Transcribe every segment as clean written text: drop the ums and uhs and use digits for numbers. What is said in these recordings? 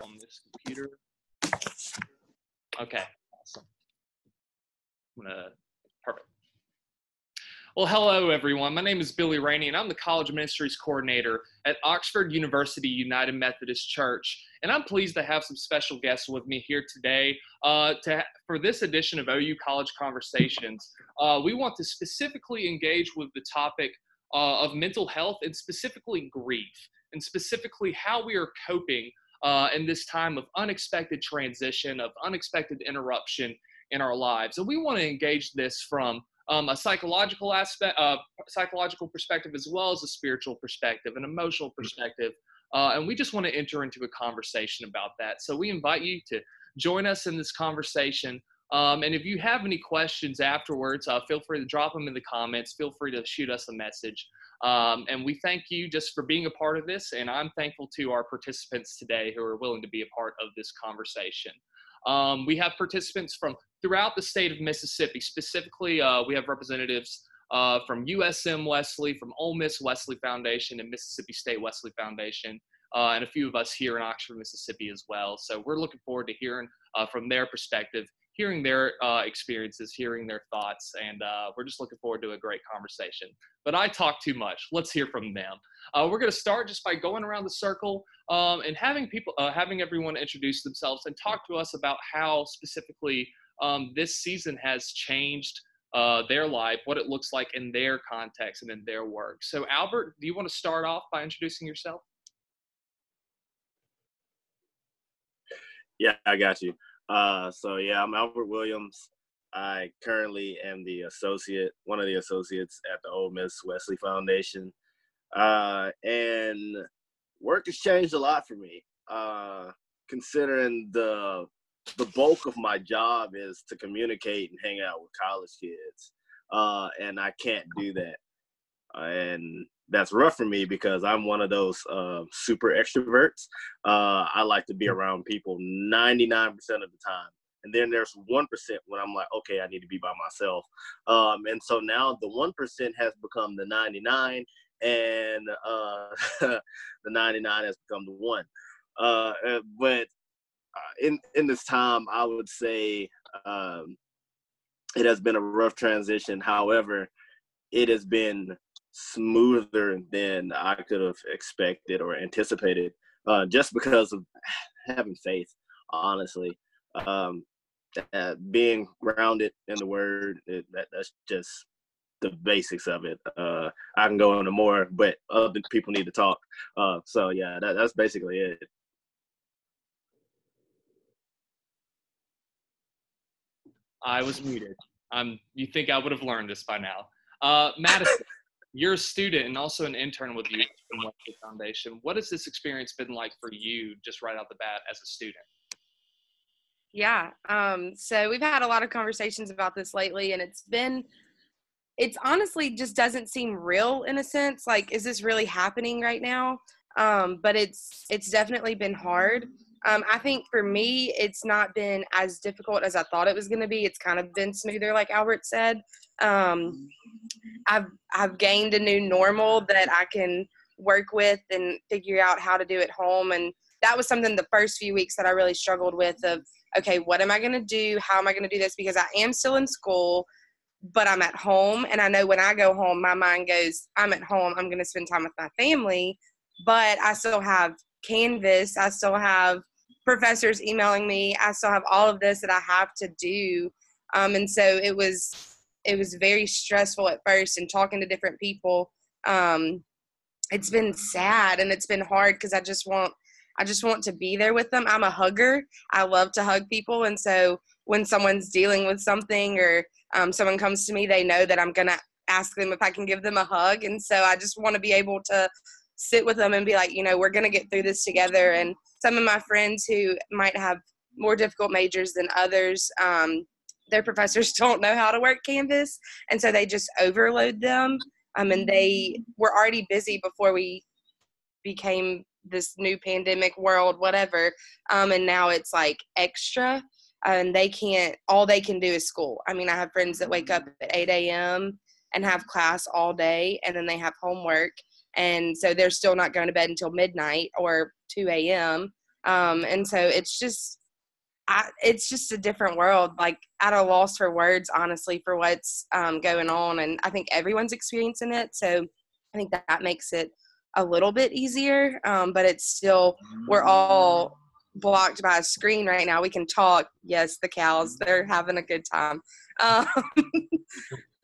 on this computer. Okay, awesome. Perfect. Well, hello, everyone. My name is Billy Rainey, and I'm the College Ministries Coordinator at Oxford University United Methodist Church. And I'm pleased to have some special guests with me here today for this edition of OU College Conversations. We want to specifically engage with the topic of mental health and specifically grief, and specifically how we are coping in this time of unexpected transition, of unexpected interruption in our lives. And we want to engage this from a psychological perspective, as well as a spiritual perspective, an emotional perspective. And we just want to enter into a conversation about that. So we invite you to join us in this conversation. And if you have any questions afterwards, feel free to drop them in the comments. Feel free to shoot us a message. And we thank you just for being a part of this. And I'm thankful to our participants today who are willing to be a part of this conversation. We have participants from throughout the state of Mississippi. Specifically, we have representatives from USM Wesley, from Ole Miss Wesley Foundation, and Mississippi State Wesley Foundation, and a few of us here in Oxford, Mississippi as well. So we're looking forward to hearing from their perspective, hearing their experiences, hearing their thoughts, and we're just looking forward to a great conversation. But I talk too much. Let's hear from them. We're going to start just by going around the circle and having everyone introduce themselves and talk to us about how specifically this season has changed their life, what it looks like in their context and in their work. So Albert, do you want to start off by introducing yourself? Yeah, I got you. I'm Albert Williams. I currently am one of the associates at the Ole Miss Wesley Foundation. And work has changed a lot for me, considering the bulk of my job is to communicate and hang out with college kids. And I can't do that. And that's rough for me because I'm one of those super extroverts. I like to be around people 99% of the time. And then there's 1% when I'm like, okay, I need to be by myself. And so now the 1% has become the 99, and the 99 has become the 1. But in this time, I would say it has been a rough transition. However, it has been smoother than I could have expected or anticipated, just because of having faith, honestly. Being grounded in the word, that's just the basics of it. I can go into more, but other people need to talk. So yeah, that's basically it. I was muted. You think I would have learned this by now. Madison, you're a student and also an intern with the Wesley Foundation. What has this experience been like for you just right out the bat as a student? Yeah, so we've had a lot of conversations about this lately, and it's honestly just doesn't seem real in a sense. Like, is this really happening right now? But it's definitely been hard. I think for me, it's not been as difficult as I thought it was going to be. It's kind of been smoother, like Albert said. I've gained a new normal that I can work with and figure out how to do at home. And that was something the first few weeks that I really struggled with of, okay, what am I going to do? How am I going to do this? Because I am still in school, but I'm at home. And I know when I go home, my mind goes, I'm at home. I'm going to spend time with my family. But I still have Canvas. I still have professors emailing me. I still have all of this that I have to do. And so it was very stressful at first, and talking to different people. It's been sad and it's been hard because I just want to be there with them. I'm a hugger. I love to hug people. And so when someone's dealing with something or someone comes to me, they know that I'm going to ask them if I can give them a hug. And so I just want to be able to sit with them and be like, we're going to get through this together. And some of my friends who might have more difficult majors than others, their professors don't know how to work Canvas. And so they just overload them. And they were already busy before we became this new pandemic world, whatever. And now it's like extra, and all they can do is school. I mean, I have friends that wake up at 8 a.m. and have class all day, and then they have homework. And so they're still not going to bed until midnight or 2 a.m. And so it's just a different world, like at a loss for words, honestly, for what's going on. And I think everyone's experiencing it. So I think that makes it a little bit easier. But it's still, we're all blocked by a screen right now. We can talk. Yes, the cows, they're having a good time.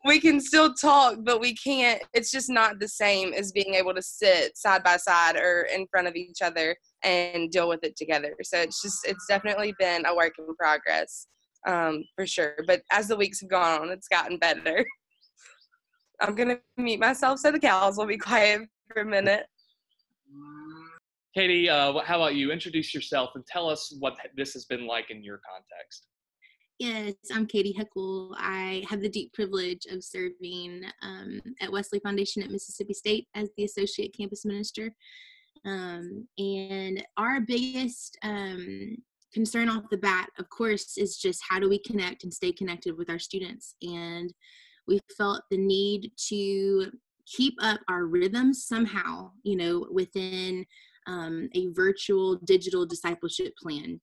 We can still talk, but we can't, it's just not the same as being able to sit side by side or in front of each other and deal with it together. So it's definitely been a work in progress, for sure. But as the weeks have gone on, it's gotten better. I'm going to mute myself so the cows will be quiet for a minute. Katie, how about you? Introduce yourself and tell us what this has been like in your context. Yes, I'm Katie Heckel. I have the deep privilege of serving at Wesley Foundation at Mississippi State as the Associate Campus Minister. And our biggest concern off the bat, of course, is just how do we connect and stay connected with our students. And we felt the need to keep up our rhythms somehow, within a virtual digital discipleship plan.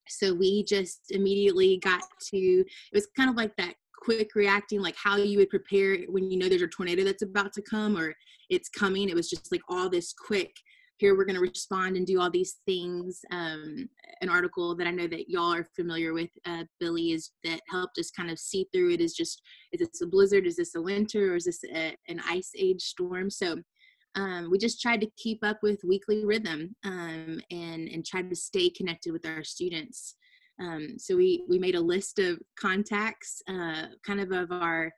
So we just immediately got to, it was kind of like that quick reacting, like how you would prepare when there's a tornado that's about to come or it's coming. It was just like all this quick, here we're going to respond and do all these things. An article that I know that y'all are familiar with, Billy, is that helped us kind of see through it is just, is this a blizzard? Is this a winter? Or is this an ice age storm? So we just tried to keep up with weekly rhythm and tried to stay connected with our students. So we made a list of contacts, kind of our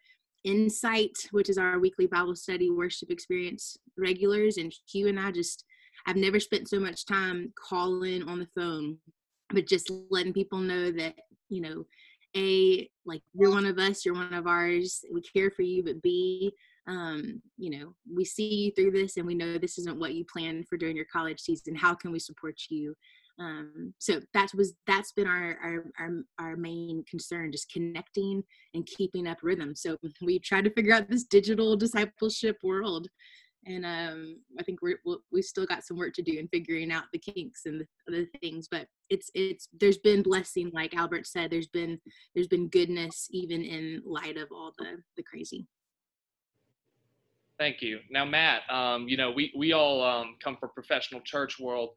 Insight, which is our weekly Bible study worship experience regulars. And Hugh and I've never spent so much time calling on the phone, but just letting people know that, A, you're one of us, you're one of ours, we care for you, but B, we see you through this and we know this isn't what you planned for during your college season. How can we support you? So that's been our main concern, just connecting and keeping up rhythm. So we tried to figure out this digital discipleship world. And I think we've still got some work to do in figuring out the kinks and the other things, but there's been blessing, like Albert said, there's been goodness even in light of all the crazy. Thank you. Now, Matt, we all come from professional church world.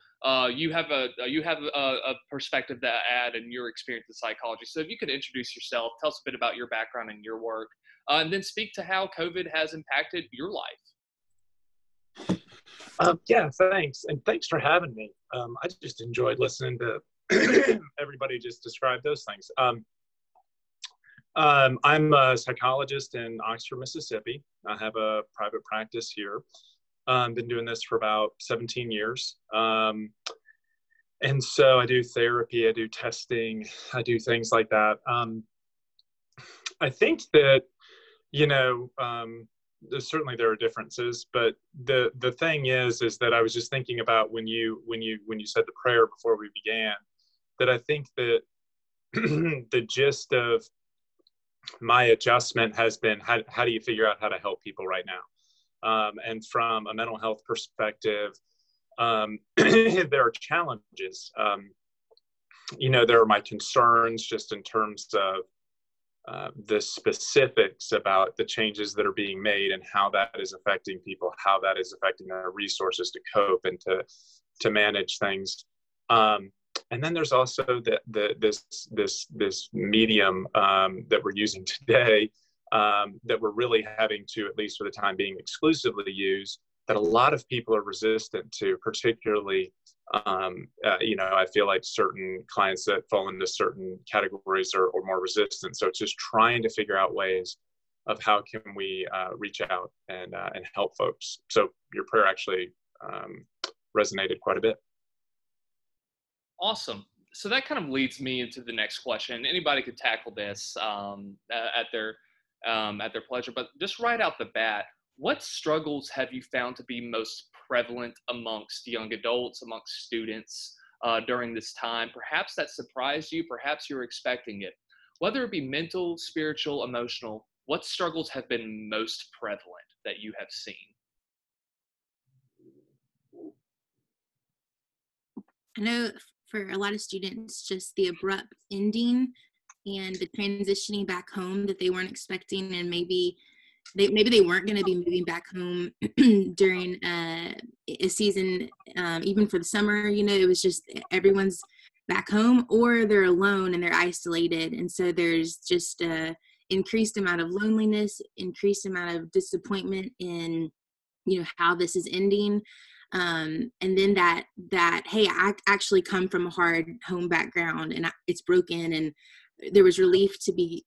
You have a perspective to add in your experience in psychology. So if you could introduce yourself, tell us a bit about your background and your work, and then speak to how COVID has impacted your life. Yeah, thanks. And thanks for having me. I just enjoyed listening to everybody just describe those things. I'm a psychologist in Oxford, Mississippi. I have a private practice here. Been doing this for about 17 years. And so I do therapy, I do testing, I do things like that. I think that, certainly there are differences, but the thing is that I was just thinking about when you said the prayer before we began, that I think that the gist of my adjustment has been how do you figure out how to help people right now? And from a mental health perspective, there are challenges. There are my concerns just in terms of the specifics about the changes that are being made and how that is affecting people, how that is affecting their resources to cope and to manage things. And then there's also this medium that we're using today that we're really having to, at least for the time being, exclusively use, that a lot of people are resistant to, particularly I feel like certain clients that fall into certain categories are more resistant. So it's just trying to figure out ways of how can we reach out and help folks. So your prayer actually resonated quite a bit. Awesome. So that kind of leads me into the next question. Anybody could tackle this at their pleasure, but just right out the bat, what struggles have you found to be most prevalent amongst young adults, amongst students during this time? Perhaps that surprised you, perhaps you were expecting it. Whether it be mental, spiritual, emotional, what struggles have been most prevalent that you have seen? I know for a lot of students, just the abrupt ending and the transitioning back home that they weren't expecting, and maybe they weren't going to be moving back home during a season, even for the summer. It was just everyone's back home, or they're alone and they're isolated, and so there's just a increased amount of loneliness, increased amount of disappointment in how this is ending. And then that hey, I actually come from a hard home background and it's broken, and there was relief to be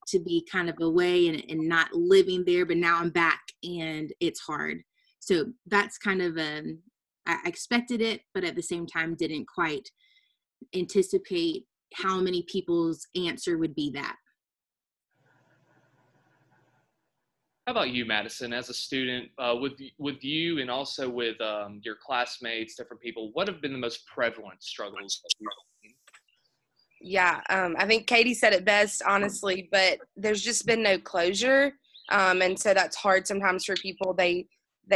kind of away and not living there, but now I'm back and it's hard. So that's kind of I expected it, but at the same time didn't quite anticipate how many people's answer would be that. How about you, Madison, as a student, with you and also with your classmates, different people, what have been the most prevalent struggles that you've seen? Yeah, I think Katie said it best, honestly, but there's just been no closure. And so that's hard sometimes for people. They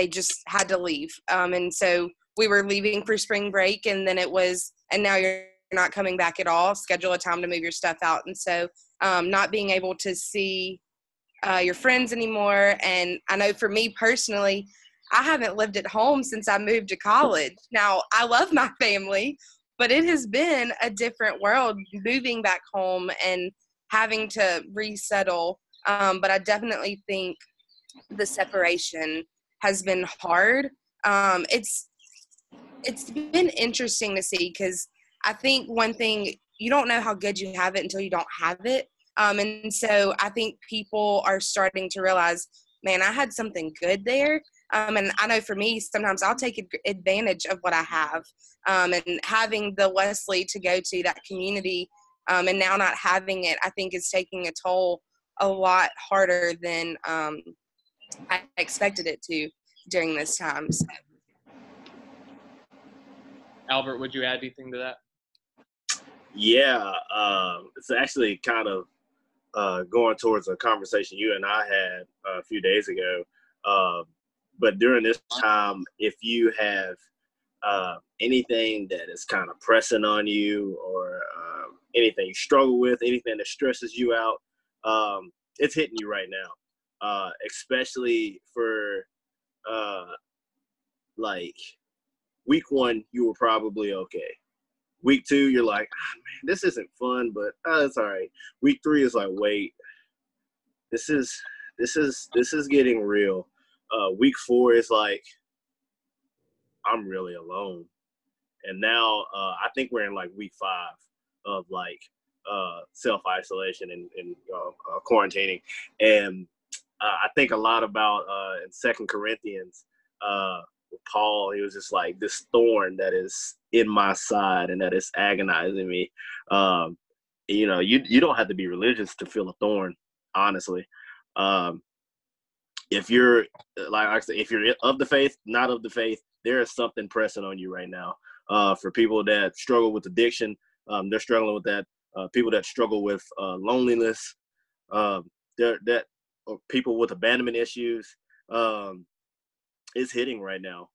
just had to leave. And so we were leaving for spring break, and then and now you're not coming back at all. Schedule a time to move your stuff out. And so not being able to see your friends anymore. And I know for me personally, I haven't lived at home since I moved to college. Now, I love my family, but it has been a different world moving back home and having to resettle. But I definitely think the separation has been hard. It's been interesting to see, because I think one thing, you don't know how good you have it until you don't have it. And so I think people are starting to realize, man, I had something good there. And I know for me, sometimes I'll take advantage of what I have. And having the Wesley to go to, that community, and now not having it, I think is taking a toll a lot harder than I expected it to during this time. So. Albert, would you add anything to that? Yeah, it's actually kind of going towards a conversation you and I had a few days ago. But during this time, if you have anything that is kind of pressing on you, or anything you struggle with, anything that stresses you out, it's hitting you right now. Especially for like week 1, you were probably okay. Week 2, you're like, man, this isn't fun, but it's all right. Week 3 is like, wait, this is getting real. Week 4 is like, I'm really alone. And now I think we're in like week 5 of like self-isolation and quarantining. And I think a lot about in 2 Corinthians, with Paul, he was just like, this thorn that is in my side and that is agonizing me. You don't have to be religious to feel a thorn, honestly. If you're, like I said, if you're of the faith, not of the faith, there is something pressing on you right now. For people that struggle with addiction, they're struggling with that. People that struggle with loneliness, or people with abandonment issues, it's hitting right now.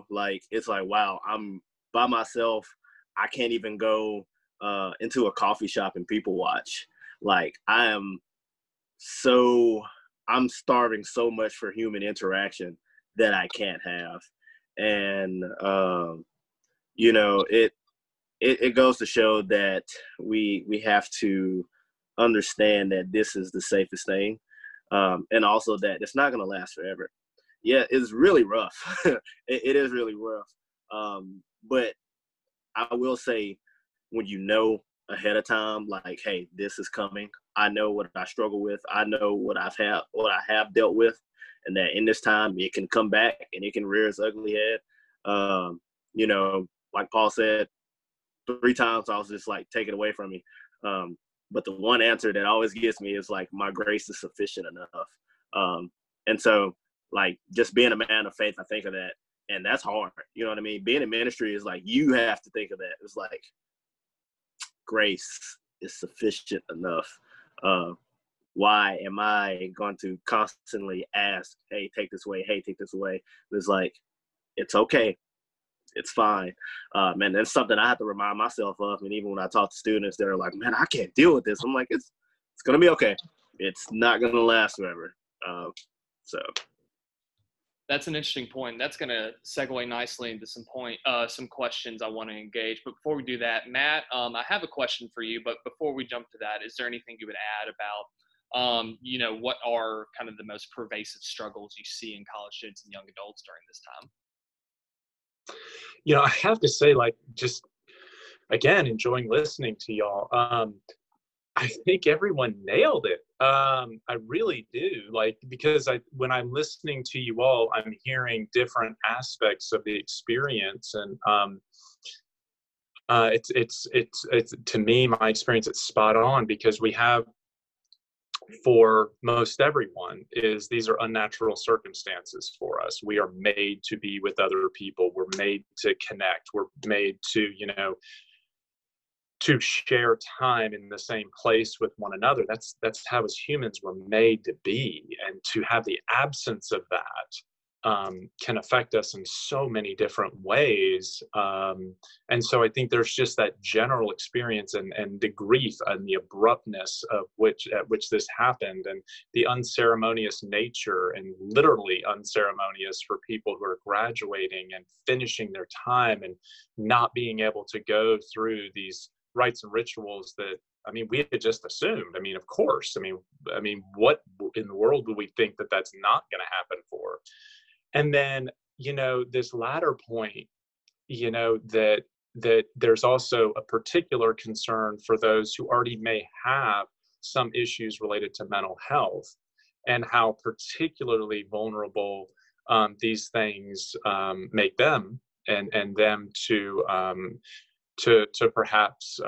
Like, it's like, wow, I'm by myself. I can't even go into a coffee shop and people watch. Like, I'm starving so much for human interaction that I can't have. And, it goes to show that we have to understand that this is the safest thing. And also that it's not going to last forever. Yeah, it's really rough. It is really rough. But I will say, when you know ahead of time, like, hey, this is coming. I know what I struggle with. I know what I have dealt with, and that in this time it can come back and it can rear its ugly head. Like Paul said, 3 times I was just like, take it away from me. But the one answer that always gets me is like, my grace is sufficient enough. And so, like, just being a man of faith, I think of that, and that's hard. You know what I mean? Being in ministry is like, you have to think of that. It's like, grace is sufficient enough. Why am I going to constantly ask, hey, take this away, hey, take this away? It's like, it's okay. it's fine. And it's something I have to remind myself of. And even when I talk to students, they're like, man, I can't deal with this. I'm like, it's going to be okay. It's not going to last forever. So. That's an interesting point. That's going to segue nicely into some questions I want to engage. But before we do that, Matt, I have a question for you. But before we jump to that, is there anything you would add about, what are kind of the most pervasive struggles you see in college students and young adults during this time? I have to say, just again, enjoying listening to y'all. I think everyone nailed it. I really do. Because when I'm listening to you all, I'm hearing different aspects of the experience, and it's to me, my experience, it's spot on, because we have, for most everyone, these are unnatural circumstances for us. We are made to be with other people. We're made to connect. We're made to, to share time in the same place with one another. That's how, as humans, we're made to be. And to have the absence of that can affect us in so many different ways. And so I think there's just that general experience and the grief and the abruptness at which this happened, and the unceremonious nature, and literally unceremonious, for people who are graduating and finishing their time and not being able to go through these rites and rituals that, we had just assumed. Of course. What in the world would we think that that's not going to happen for? And then, this latter point, that there's also a particular concern for those who already may have some issues related to mental health, and how particularly vulnerable these things make them, and them to perhaps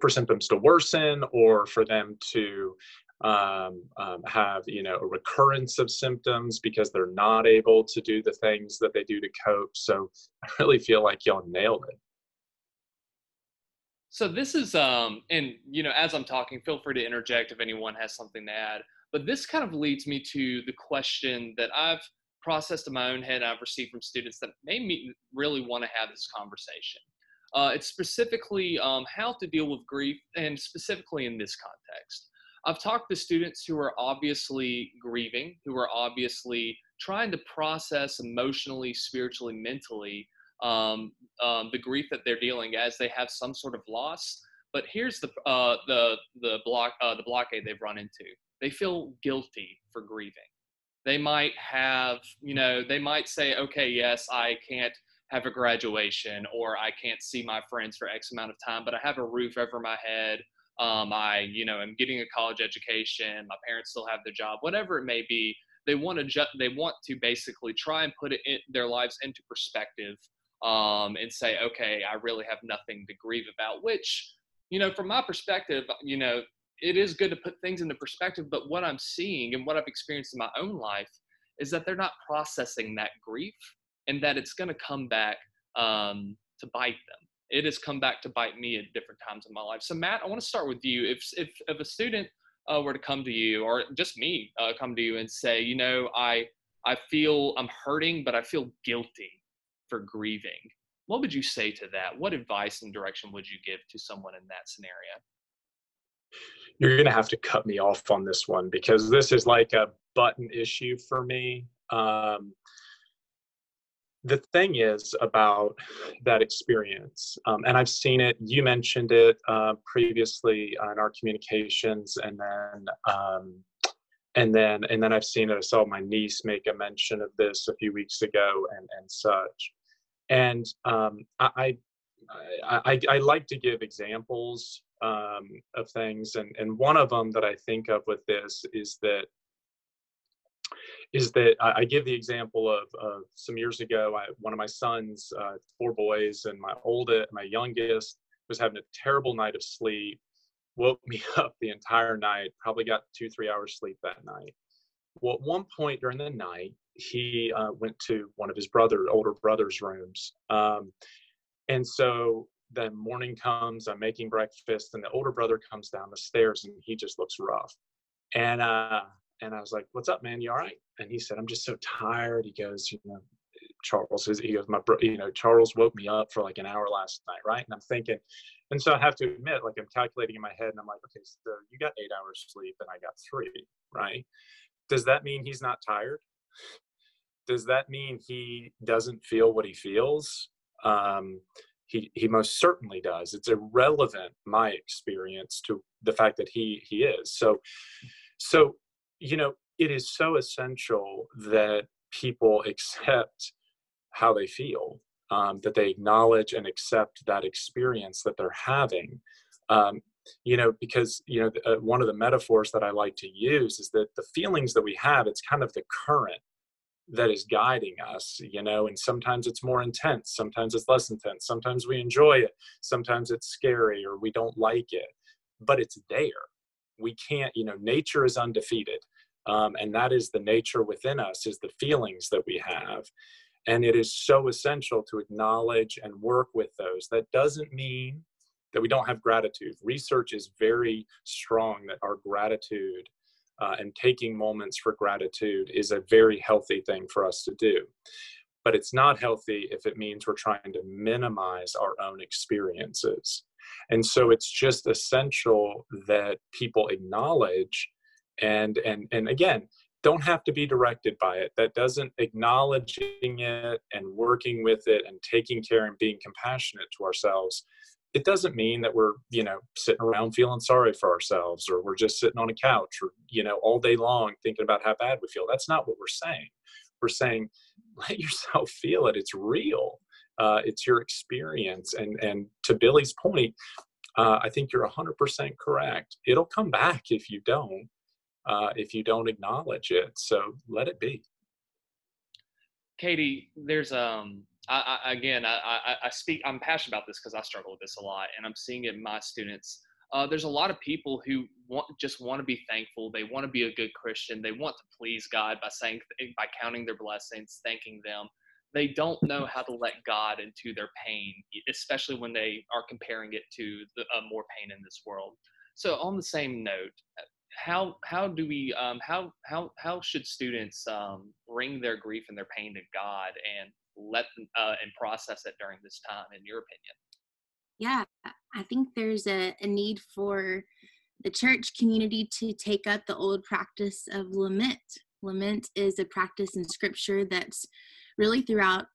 for symptoms to worsen, or for them to have a recurrence of symptoms because they're not able to do the things that they do to cope. So I really feel like y'all nailed it. So this is and as I'm talking, feel free to interject if anyone has something to add, but this kind of leads me to the question that I've processed in my own head, I've received from students that made me really want to have this conversation. It's specifically how to deal with grief, and specifically in this context. I've talked to students who are obviously grieving, who are obviously trying to process emotionally, spiritually, mentally the grief that they're dealing as they have some sort of loss. But here's the blockade they've run into. They feel guilty for grieving. They might have, they might say, okay, yes, I can't have a graduation, or I can't see my friends for X amount of time, but I have a roof over my head. I'm getting a college education. My parents still have their job, whatever it may be. They want to basically try and put their lives into perspective, and say, okay, I really have nothing to grieve about, which, from my perspective, it is good to put things into perspective. But what I'm seeing and what I've experienced in my own life is that they're not processing that grief, and that it's going to come back to bite them. It has come back to bite me at different times in my life. So Matt, I want to start with you. If a student were to come to you, or just me come to you and say, I feel I'm hurting, but I feel guilty for grieving, what would you say to that? What advice and direction would you give to someone in that scenario? You're going to have to cut me off on this one, because this is like a button issue for me. The thing is about that experience, and I've seen it, you mentioned it previously in our communications, and then I've seen it. I saw my niece make a mention of this a few weeks ago, and such. And I like to give examples of things, and one of them that I think of with this is that I give the example of some years ago, one of my sons, 4 boys, and my youngest was having a terrible night of sleep, woke me up the entire night, probably got 2-3 hours sleep that night. Well, at one point during the night, he went to one of his older brother's rooms. And so the morning comes, I'm making breakfast, and the older brother comes down the stairs, and he just looks rough. And I was like, what's up, man? You all right? And he said, I'm just so tired. He goes, Charles, he goes, Charles woke me up for like an hour last night, right? And I'm thinking, and so I have to admit, like, I'm calculating in my head, and I'm like, okay, so you got 8 hours sleep and I got 3, right? Does that mean he's not tired? Does that mean he doesn't feel what he feels? He most certainly does. It's irrelevant, my experience, to the fact that he is. So, it is so essential that people accept how they feel, that they acknowledge and accept that experience that they're having. Because one of the metaphors that I like to use is that the feelings that we have, it's kind of the current that is guiding us, and sometimes it's more intense, sometimes it's less intense, sometimes we enjoy it, sometimes it's scary or we don't like it, but it's there. We can't, nature is undefeated. And that is the nature within us, is the feelings that we have. And it is so essential to acknowledge and work with those. That doesn't mean that we don't have gratitude. Research is very strong that our gratitude and taking moments for gratitude is a very healthy thing for us to do. But it's not healthy if it means we're trying to minimize our own experiences. And so it's just essential that people acknowledge and again, don't have to be directed by it. That doesn't, acknowledging it and working with it and taking care and being compassionate to ourselves, it doesn't mean that we're, sitting around feeling sorry for ourselves, or we're just sitting on a couch, or, all day long thinking about how bad we feel. That's not what we're saying. We're saying, let yourself feel it. It's real. It's your experience. And to Billy's point, I think you're 100% correct. It'll come back if you don't acknowledge it. So let it be. Katie, there's I'm passionate about this because I struggle with this a lot, and I'm seeing it in my students. There's a lot of people who just want to be thankful. They want to be a good Christian. They want to please God by counting their blessings, thanking them. They don't know how to let God into their pain, especially when they are comparing it to more pain in this world. So on the same note, how should students bring their grief and their pain to God and let them and process it during this time, in your opinion? Yeah, I think there's a need for the church community to take up the old practice of lament. Lament is a practice in Scripture that's really throughout.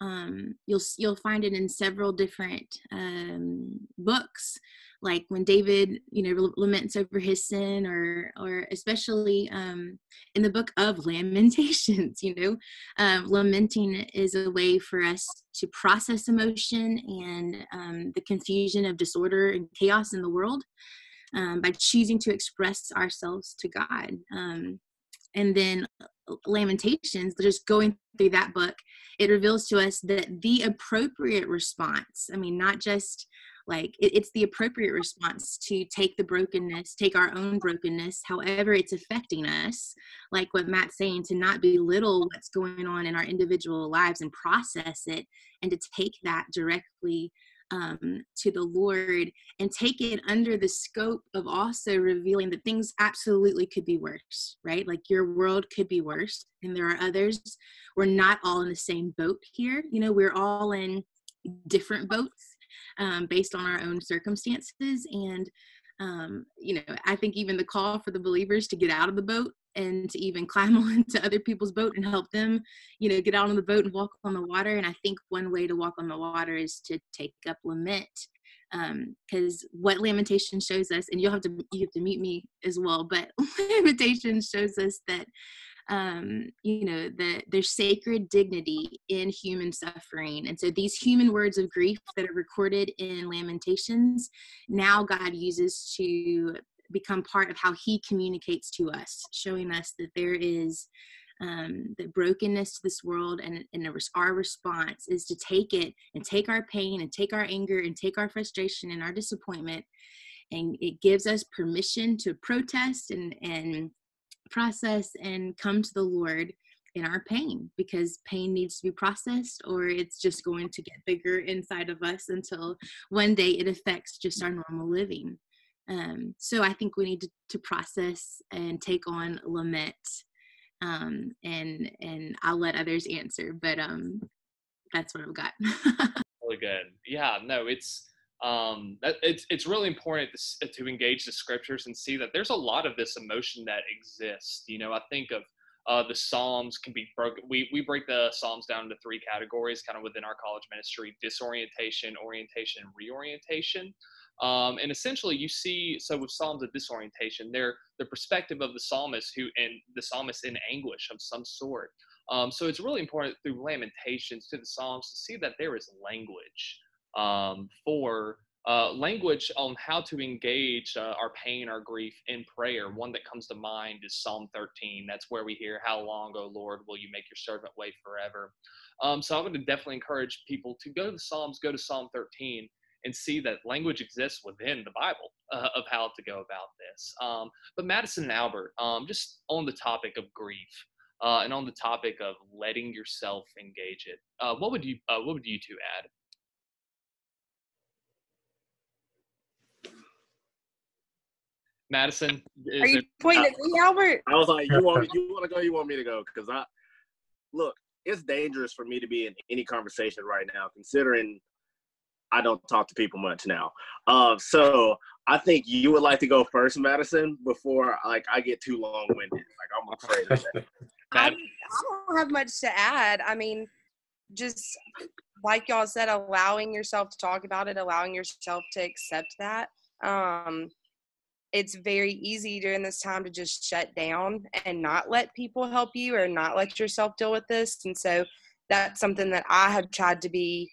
You'll find it in several different books, like when David, laments over his sin, or especially in the book of Lamentations. Lamenting is a way for us to process emotion and the confusion of disorder and chaos in the world by choosing to express ourselves to God. And then Lamentations, just going through that book, it reveals to us that the appropriate response, not just like it's the appropriate response to take our own brokenness, however it's affecting us, like what Matt's saying, to not belittle what's going on in our individual lives and process it, and to take that directly to the Lord, and take it under the scope of also revealing that things absolutely could be worse, right? Like your world could be worse, and there are others. We're not all in the same boat here. We're all in different boats based on our own circumstances. And, I think even the call for the believers to get out of the boat and to even climb onto other people's boat and help them, get out on the boat and walk on the water. And I think one way to walk on the water is to take up lament, because what Lamentation shows us, and you have to mute me as well, but Lamentation shows us that there's sacred dignity in human suffering. And so these human words of grief that are recorded in Lamentations, now God uses to become part of how he communicates to us, showing us that there is the brokenness to this world, and our response is to take it and take our pain and take our anger and take our frustration and our disappointment, and it gives us permission to protest and process and come to the Lord in our pain, because pain needs to be processed, or it's just going to get bigger inside of us until one day it affects just our normal living. So I think we need to process and take on lament, and I'll let others answer, but that's what I've got. Really good. Yeah, no, it's really important to engage the scriptures and see that there's a lot of this emotion that exists. You know, I think of the Psalms can be broken. We break the Psalms down into three categories kind of within our college ministry: disorientation, orientation, and reorientation. And essentially you see, so with Psalms of disorientation, they're the perspective of the psalmist in anguish of some sort. So it's really important through Lamentations to the Psalms to see that there is language language on how to engage our pain, our grief in prayer. One that comes to mind is Psalm 13. That's where we hear, "How long, O Lord, will you make your servant wait forever?" So I would definitely encourage people to go to the Psalms, go to Psalm 13, and see that language exists within the Bible of how to go about this. But Madison and Albert, just on the topic of grief and on the topic of letting yourself engage it, what would you two add? Madison, are you pointing at me, Albert? I was like, you want to go? You want me to go? Because look, it's dangerous for me to be in any conversation right now, considering I don't talk to people much now. So I think you would like to go first, Madison, before I get too long-winded. Like, I'm afraid of that. I don't have much to add. I mean, just like y'all said, allowing yourself to talk about it, allowing yourself to accept that. It's very easy during this time to just shut down and not let people help you or not let yourself deal with this. And so that's something that I have tried to be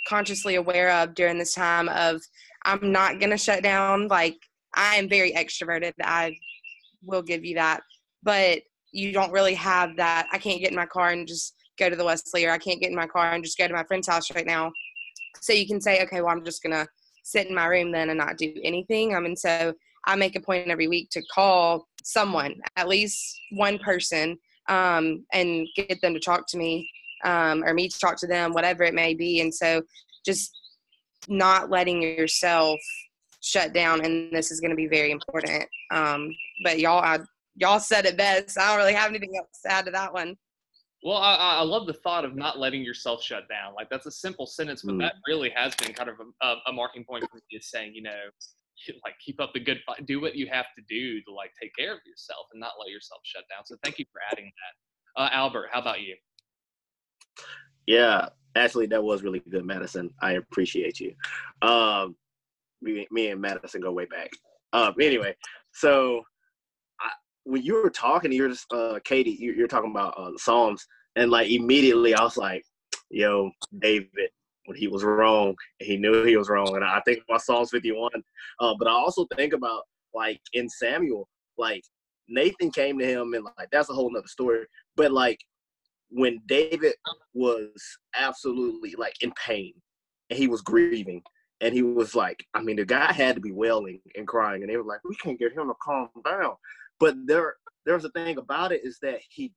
consciously aware of during this time of, I'm not going to shut down. Like, I am very extroverted. I will give you that. But you don't really have that. I can't get in my car and just go to the Wesley, or I can't get in my car and just go to my friend's house right now. So you can say, okay, well, I'm just going to sit in my room then and not do anything. And so I make a point every week to call someone, at least one person, and get them to talk to me, or me to talk to them, whatever it may be. And so just not letting yourself shut down. And this is going to be very important. But y'all said it best. I don't really have anything else to add to that one. Well, I love the thought of not letting yourself shut down. Like, that's a simple sentence, but that really has been kind of a marking point for me, is saying, you know, like, keep up the good fight, do what you have to do to, like, take care of yourself and not let yourself shut down. So thank you for adding that. Albert, how about you? Yeah, actually, that was really good, Madison. I appreciate you. Me and Madison go way back. Anyway, so when you were talking, you're just Katie, you're talking about the Psalms, and like immediately I was like, yo, David, when he was wrong, he knew he was wrong, and I think about Psalms 51. But I also think about, like, in Samuel, like, Nathan came to him, and like that's a whole nother story. But like, when David was absolutely like in pain and he was grieving, and he was like, I mean, the guy had to be wailing and crying, and they were like, we can't get him to calm down. But there's a thing about it, is that he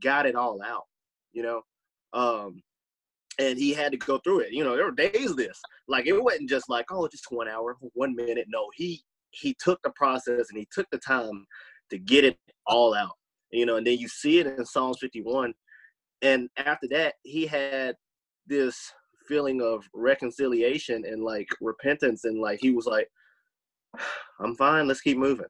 got it all out, you know, and he had to go through it. You know, there were days of this. Like, it wasn't just like, oh, just 1 hour, 1 minute. No, he took the process and he took the time to get it all out, you know, and then you see it in Psalms 51. And after that, he had this feeling of reconciliation and like repentance, and like he was like, I'm fine, let's keep moving.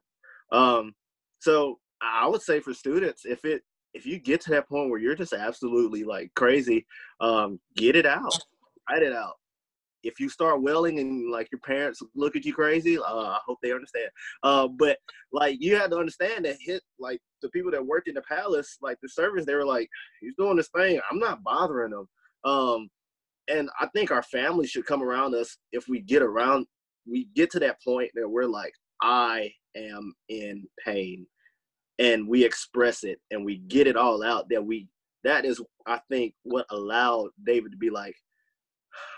So I would say for students, if you get to that point where you're just absolutely like crazy, get it out, write it out. If you start wailing and like your parents look at you crazy, I hope they understand. But like, you have to understand that like the people that worked in the palace, like the servants, they were like, he's doing this thing, I'm not bothering him. And I think our family should come around us if we get to that point that we're like, I am in pain, and we express it and we get it all out. That is, I think, what allowed David to be like,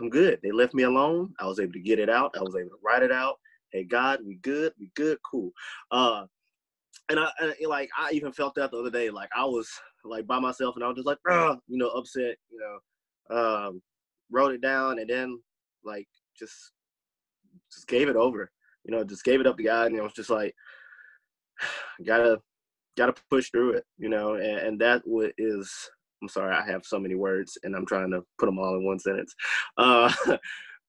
I'm good. They left me alone. I was able to get it out. I was able to write it out. Hey, God, we good, cool. And I even felt that the other day. Like, I was like by myself, and I was just like, you know, upset, you know, wrote it down, and then like just gave it over, you know, just gave it up to God. And it was just like, gotta push through it, you know, and that is I'm sorry, I have so many words and I'm trying to put them all in one sentence.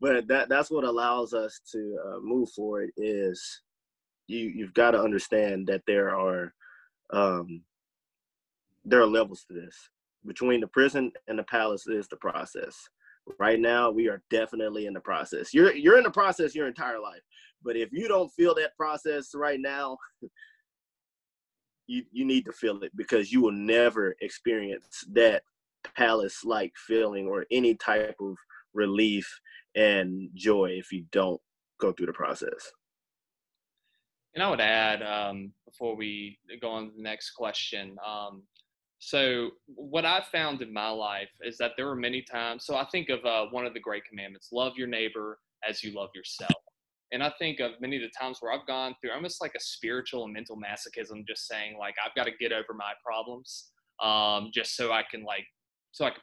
But that's what allows us to move forward is you've got to understand that there are levels to this. Between the prison and the palace is the process. Right now, we are definitely in the process. You're in the process your entire life. But if you don't feel that process right now, you need to feel it, because you will never experience that palace-like feeling or any type of relief and joy if you don't go through the process. And I would add, before we go on to the next question, so what I've found in my life is that there were many times, so I think of one of the great commandments, love your neighbor as you love yourself. And I think of many of the times where I've gone through almost like a spiritual and mental masochism, just saying like, I've got to get over my problems, just so I can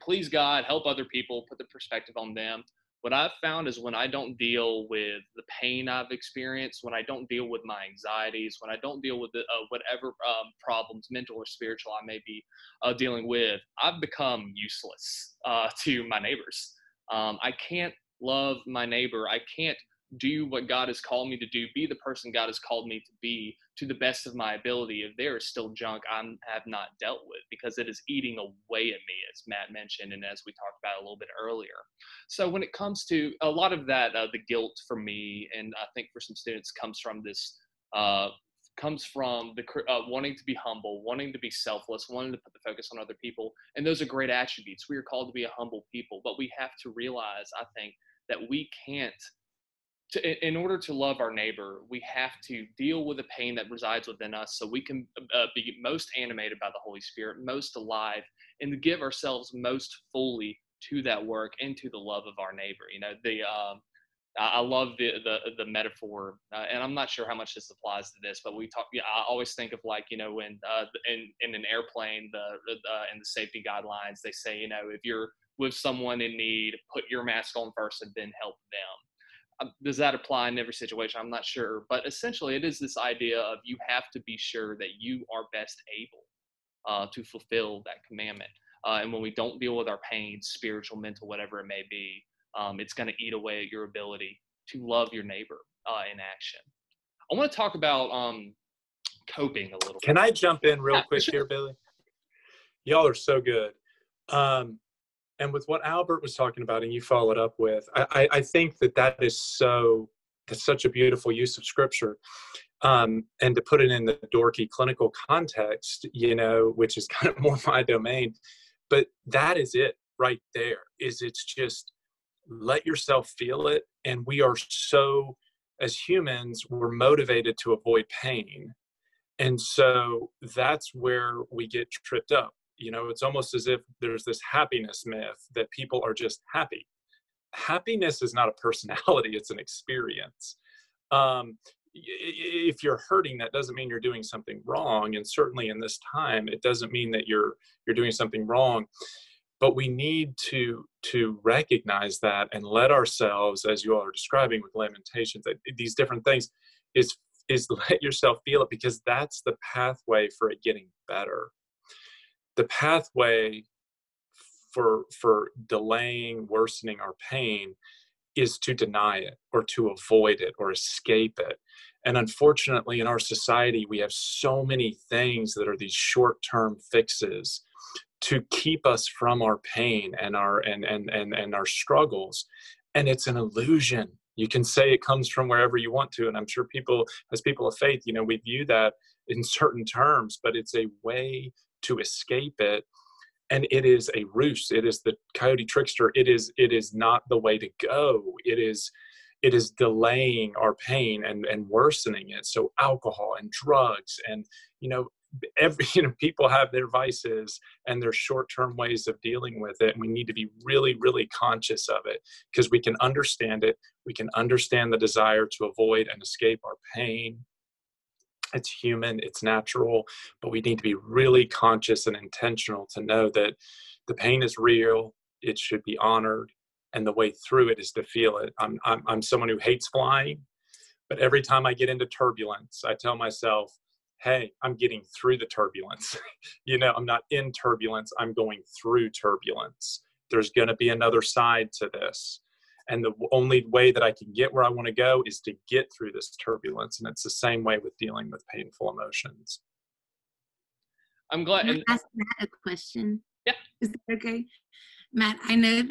please God, help other people, put the perspective on them. What I've found is when I don't deal with the pain I've experienced, when I don't deal with my anxieties, when I don't deal with whatever problems, mental or spiritual, I may be dealing with, I've become useless to my neighbors. I can't love my neighbor. I can't do what God has called me to do, be the person God has called me to be to the best of my ability, if there is still junk I have not dealt with, because it is eating away at me, as Matt mentioned, and as we talked about a little bit earlier. So when it comes to a lot of that, the guilt for me, and I think for some students, comes from this, wanting to be humble, wanting to be selfless, wanting to put the focus on other people. And those are great attributes. We are called to be a humble people, but we have to realize, I think, that we can't, in order to love our neighbor, we have to deal with the pain that resides within us, so we can be most animated by the Holy Spirit, most alive, and to give ourselves most fully to that work and to the love of our neighbor. You know, I love the metaphor, and I'm not sure how much this applies to this, but I always think of, like, you know, when in an airplane, in the safety guidelines, they say, you know, if you're with someone in need, put your mask on first and then help them. Does that apply in every situation? I'm not sure, but essentially it is this idea of you have to be sure that you are best able to fulfill that commandment. And when we don't deal with our pain, spiritual, mental, whatever it may be, it's going to eat away at your ability to love your neighbor in action. I want to talk about coping a little. Can I jump in real quick here, Billy? Y'all are so good. And with what Albert was talking about, and you followed up with, I think that's such a beautiful use of scripture. And to put it in the dorky clinical context, you know, which is kind of more my domain, but that is it right there. It's just let yourself feel it. And we are so, as humans, we're motivated to avoid pain. And so that's where we get tripped up. You know, it's almost as if there's this happiness myth that people are just happy. Happiness is not a personality, it's an experience. If you're hurting, that doesn't mean you're doing something wrong. And certainly in this time, it doesn't mean that you're doing something wrong. But we need to recognize that and let ourselves, as you all are describing with Lamentations, these different things, is let yourself feel it, because that's the pathway for it getting better. The pathway for delaying, worsening our pain is to deny it or to avoid it or escape it. And unfortunately, in our society, we have so many things that are these short-term fixes to keep us from our pain and our struggles. And it's an illusion. You can say it comes from wherever you want to. And I'm sure people, as people of faith, you know, we view that in certain terms, but it's a way to escape it. And it is a ruse. It is the coyote trickster. It is not the way to go. It is delaying our pain and worsening it. So alcohol and drugs and, you know, people have their vices and their short-term ways of dealing with it. And we need to be really, really conscious of it, because we can understand it. We can understand the desire to avoid and escape our pain. It's human, it's natural, but we need to be really conscious and intentional to know that the pain is real. It should be honored. And the way through it is to feel it. I'm someone who hates flying, but every time I get into turbulence, I tell myself, hey, I'm getting through the turbulence. I'm not in turbulence. I'm going through turbulence. There's going to be another side to this. And the only way that I can get where I want to go is to get through this turbulence. And it's the same way with dealing with painful emotions. I'm glad. Can I ask Matt a question? Yeah. Is that okay? Matt, I know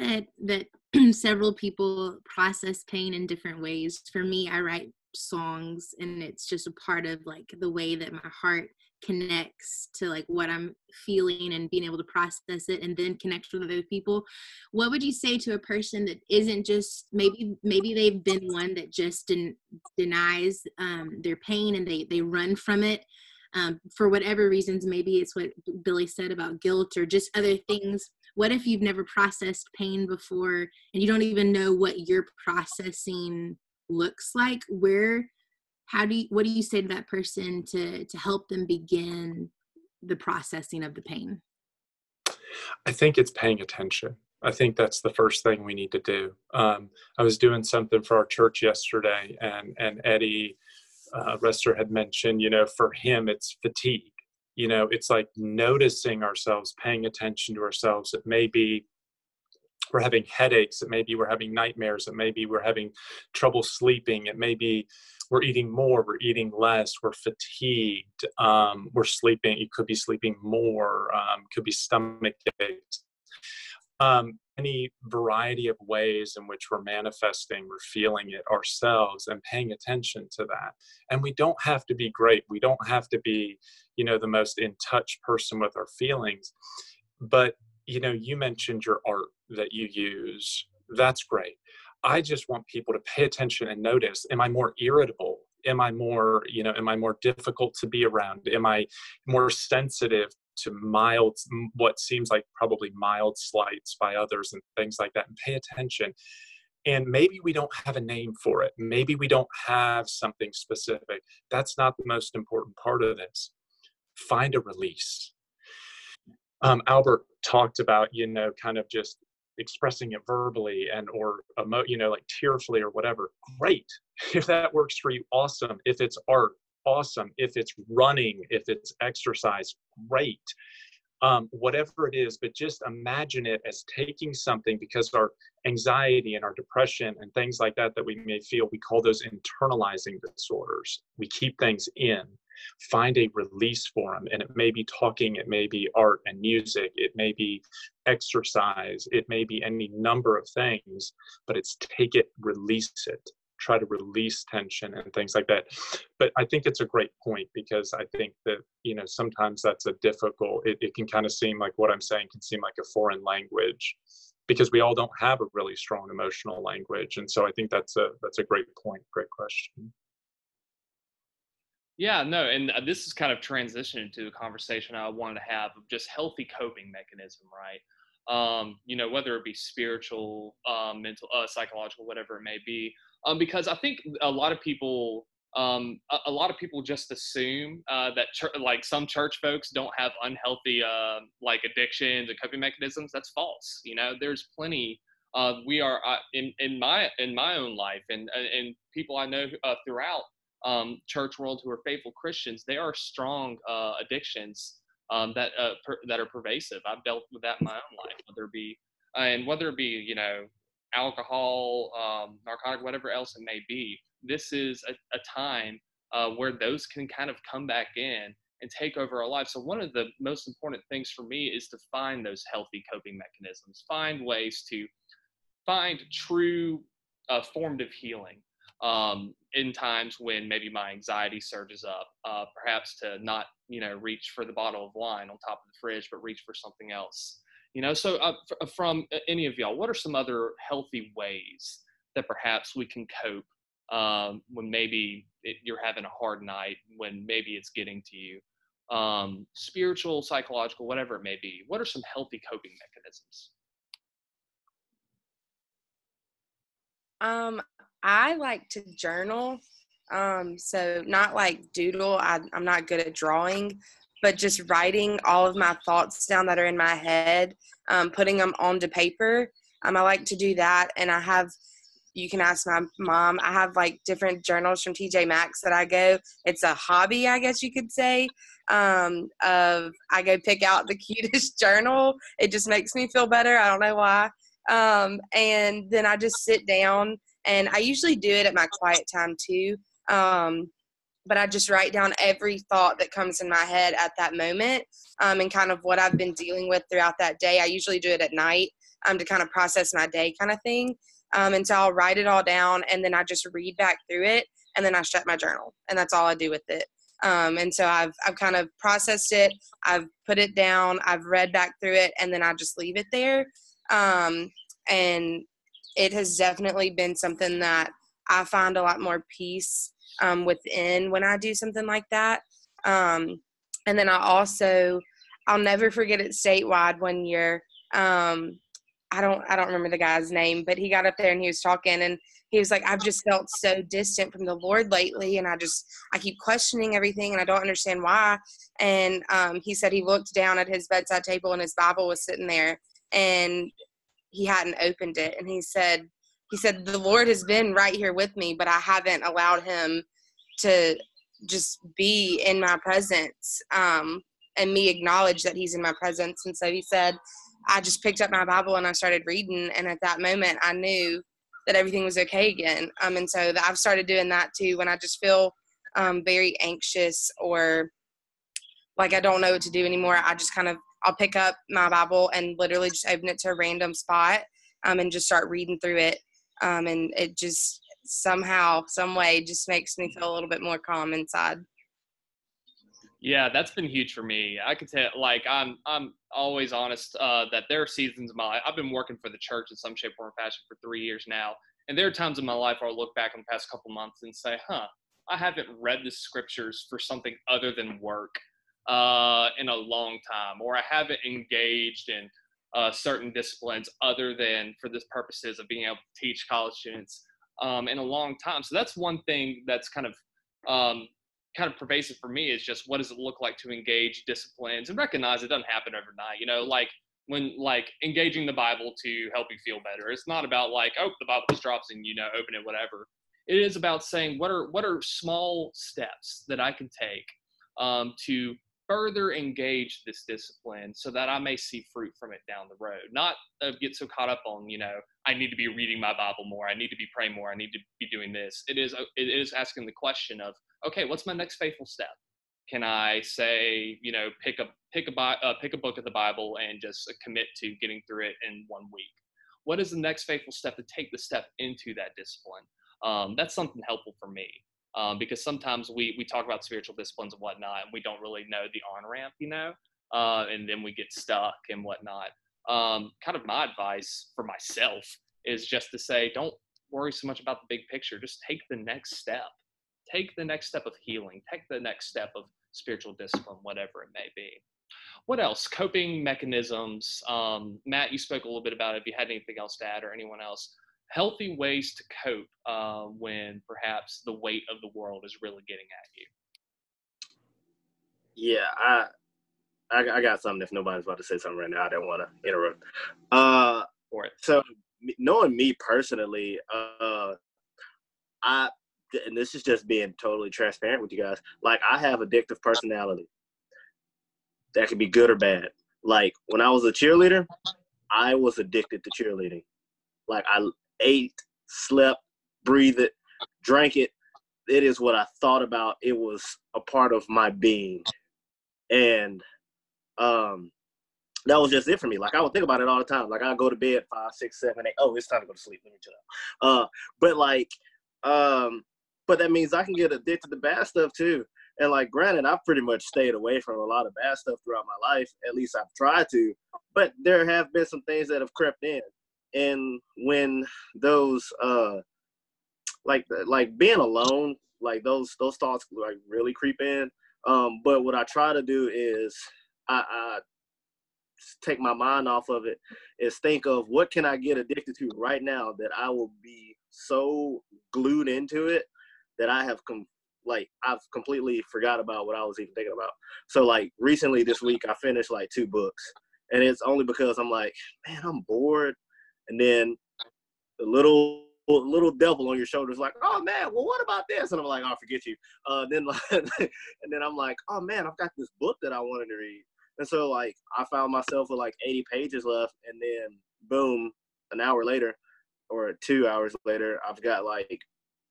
that several people process pain in different ways. For me, I write songs, and it's just a part of like the way that my heart connects to like what I'm feeling and being able to process it and then connect with other people. What would you say to a person that isn't just, maybe they've been one that just denies their pain and they run from it for whatever reasons? Maybe it's what Billy said about guilt or just other things. What if you've never processed pain before and you don't even know what you're processing looks like? What do you say to that person to help them begin the processing of the pain? I think it's paying attention. I think that's the first thing we need to do. I was doing something for our church yesterday, and Eddie Rester had mentioned, for him, it's fatigue. It's like noticing ourselves, paying attention to ourselves. It may be we're having headaches. It may be we're having nightmares. It may be we're having trouble sleeping. It may be we're eating more, we're eating less, we're fatigued, we're sleeping. You could be sleeping more, could be stomach aches. Any variety of ways in which we're manifesting, we're feeling it ourselves and paying attention to that. And we don't have to be great. We don't have to be, the most in touch person with our feelings. But, you mentioned your art that you use. That's great. I just want people to pay attention and notice, am I more irritable? Am I more difficult to be around? Am I more sensitive to what seems like probably mild slights by others and things like that? And pay attention. And maybe we don't have a name for it. Maybe we don't have something specific. That's not the most important part of this. Find a release. Albert talked about, kind of just expressing it verbally or like tearfully or whatever. Great. If that works for you, awesome. If it's art, awesome. If it's running, if it's exercise, great. Whatever it is, but just imagine it as taking something, because our anxiety and our depression and things like that we may feel, we call those internalizing disorders. We keep things in. Find a release for them. And it may be talking, it may be art and music, it may be exercise, it may be any number of things, but it's take it, release it. Try to release tension and things like that. But I think it's a great point, because I think that, sometimes that's a difficult, it can kind of seem like what I'm saying can seem like a foreign language, because we all don't have a really strong emotional language. And so I think that's a great point. Great question. Yeah, no, and this is kind of transitioning to a conversation I wanted to have of just healthy coping mechanism, right? Whether it be spiritual, mental, psychological, whatever it may be. Because I think a lot of people just assume that like some church folks don't have unhealthy like addictions and coping mechanisms. That's false. There's plenty. We are in my own life and people I know throughout church world who are faithful Christians. They are strong addictions that are pervasive. I've dealt with that in my own life, whether it be alcohol, narcotic, whatever else it may be. This is a time where those can kind of come back in and take over our lives. So one of the most important things for me is to find those healthy coping mechanisms, find ways to find true formative healing in times when maybe my anxiety surges up, perhaps to not, reach for the bottle of wine on top of the fridge, but reach for something else. So from any of y'all, what are some other healthy ways that perhaps we can cope when maybe you're having a hard night, when maybe it's getting to you? Spiritual, psychological, whatever it may be. What are some healthy coping mechanisms? I like to journal. So not like doodle. I'm not good at drawing, but just writing all of my thoughts down that are in my head, putting them onto paper. I like to do that. And I have you can ask my mom. I have like different journals from TJ Maxx that I go. It's a hobby, I guess you could say. I go pick out the cutest journal. It just makes me feel better. I don't know why. And then I just sit down, and I usually do it at my quiet time too. But I just write down every thought that comes in my head at that moment, and kind of what I've been dealing with throughout that day. I usually do it at night, to kind of process my day kind of thing. And so I'll write it all down, and then I just read back through it, and then I shut my journal, and that's all I do with it. And so I've kind of processed it, I've put it down, I've read back through it, and then I just leave it there. And it has definitely been something that I find a lot more peace within when I do something like that. And then I'll never forget it statewide one year. I don't remember the guy's name, but he got up there and he was talking, and he was like, I've just felt so distant from the Lord lately, and I keep questioning everything, and I don't understand why. And he said he looked down at his bedside table, and his Bible was sitting there, and he hadn't opened it. And he said, the Lord has been right here with me, but I haven't allowed him to just be in my presence, and me acknowledge that he's in my presence. And so he said, I just picked up my Bible and I started reading, and at that moment I knew that everything was okay again. And so I've started doing that too when I just feel very anxious, or like I don't know what to do anymore. I'll pick up my Bible and literally just open it to a random spot, and just start reading through it. And it just somehow, some way just makes me feel a little bit more calm inside. Yeah, that's been huge for me. I could tell, like, I'm always honest that there are seasons in my life. I've been working for the church in some shape, form, or fashion for 3 years now. And there are times in my life where I'll look back on the past couple months and say, I haven't read the scriptures for something other than work in a long time, or I haven't engaged in certain disciplines other than for the purposes of being able to teach college students in a long time. So that's one thing that's kind of pervasive for me, is just what does it look like to engage disciplines and recognize it doesn't happen overnight. Like when engaging the Bible to help you feel better, it's not about like, oh, the Bible just drops and open it, whatever. It is about saying what are small steps that I can take to further engage this discipline so that I may see fruit from it down the road. Not get so caught up on, I need to be reading my Bible more, I need to be praying more, I need to be doing this. It is asking the question of, okay, what's my next faithful step? Can I say, pick a book of the Bible and just commit to getting through it in 1 week? What is the next faithful step to take the step into that discipline? That's something helpful for me. Because sometimes we talk about spiritual disciplines and whatnot, and we don't really know the on-ramp, and then we get stuck and whatnot. Kind of my advice for myself is just to say, don't worry so much about the big picture. Just take the next step. Take the next step of healing. Take the next step of spiritual discipline, whatever it may be. What else? Coping mechanisms. Matt, you spoke a little bit about it. If you had anything else to add, or anyone else. Healthy ways to cope when perhaps the weight of the world is really getting at you. Yeah, I got something. If nobody's about to say something right now, I don't want to interrupt. For it. So knowing me personally, and this is just being totally transparent with you guys, like I have addictive personality. That could be good or bad. Like when I was a cheerleader, I was addicted to cheerleading. Like I ate, slept, breathed it, drank it. It is what I thought about. It was a part of my being. And that was just it for me. Like I would think about it all the time. Like I'd go to bed 5, 6, 7, 8. Oh, it's time to go to sleep. Let me chill out. But that means I can get addicted to bad stuff too. And like, granted, I've pretty much stayed away from a lot of bad stuff throughout my life. At least I've tried to. But there have been some things that have crept in. And when those, like being alone, like those thoughts like really creep in. But what I try to do is I take my mind off of it, is think of what can I get addicted to right now that I will be so glued into it that I've completely forgot about what I was even thinking about. So like recently this week I finished like 2 books, and it's only because I'm like, man, I'm bored. And then the little little devil on your shoulders, like, oh man, well, what about this? And I'm like, oh, forget you. Then and then I'm like, oh man, I've got this book that I wanted to read. And so like I found myself with like 80 pages left, and then boom, an hour later or 2 hours later, I've got like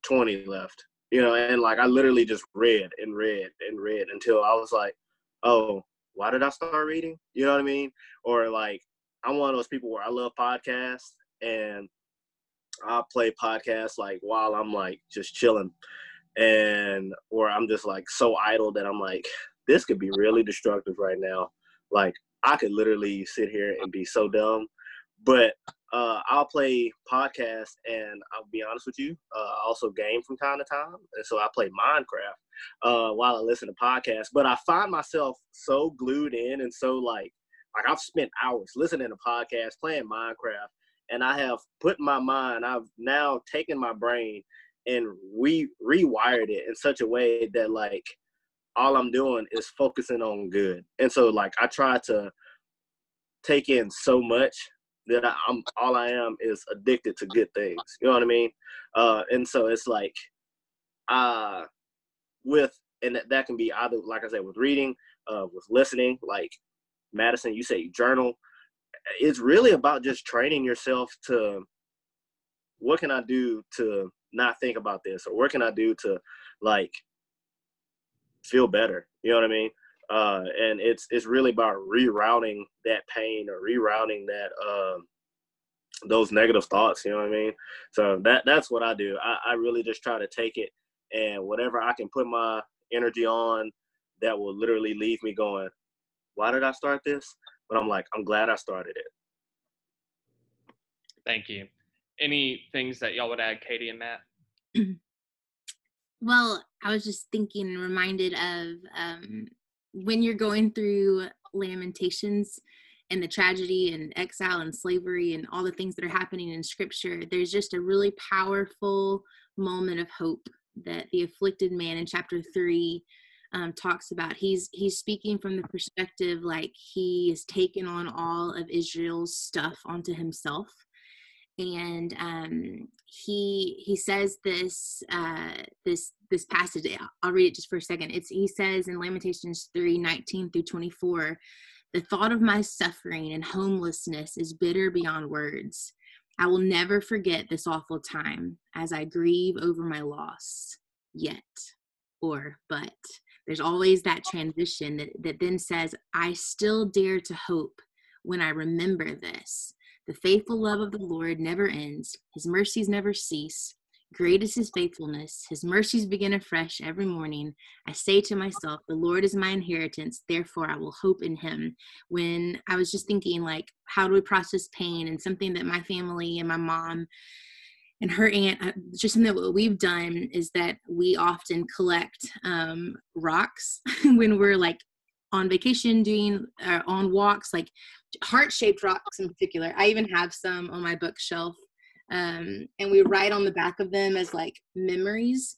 20 left. And like I literally just read and read and read until I was like, oh, why did I start reading? You know what I mean? Or like I'm one of those people where I love podcasts, and I'll play podcasts like while I'm like just chilling, or I'm just like so idle that I'm like, this could be really destructive right now. Like I could literally sit here and be so dumb. But I'll play podcasts, and I'll be honest with you, I also game from time to time. And so I play Minecraft while I listen to podcasts. But I find myself so glued in, and so like I've spent hours listening to podcasts, playing Minecraft, and I have put my mind, I've now taken my brain and rewired it in such a way that like all I'm doing is focusing on good. And so like I try to take in so much that all I am is addicted to good things. You know what I mean? And so it's like, and that can be either, like I said, with reading, with listening, like Madison, you say you journal. It's really about just training yourself to, what can I do to not think about this? Or what can I do to like feel better? You know what I mean? And it's really about rerouting that pain, or rerouting that those negative thoughts. You know what I mean? So that's what I do. I really just try to take it, and whatever I can put my energy on, that will literally leave me going, why did I start this? But I'm like, I'm glad I started it. Thank you. Any things that y'all would add, Katie and Matt? Well, I was just thinking and reminded of when you're going through Lamentations and the tragedy and exile and slavery and all the things that are happening in Scripture, there's just a really powerful moment of hope that the afflicted man in chapter 3 talks about. He's speaking from the perspective like he has taken on all of Israel's stuff onto himself. And he says this passage. I'll read it just for a second. He says in Lamentations 3:19-24, the thought of my suffering and homelessness is bitter beyond words. I will never forget this awful time as I grieve over my loss. Yet, but there's always that transition that then says, I still dare to hope when I remember this. The faithful love of the Lord never ends. His mercies never cease. Great is his faithfulness. His mercies begin afresh every morning. I say to myself, the Lord is my inheritance. Therefore, I will hope in him. When I was just thinking, like, how do we process pain? And something that my family and my mom and her aunt, just something that we've done is that we often collect rocks when we're like on vacation, doing on walks, like heart-shaped rocks in particular. I even have some on my bookshelf, and we write on the back of them as like memories.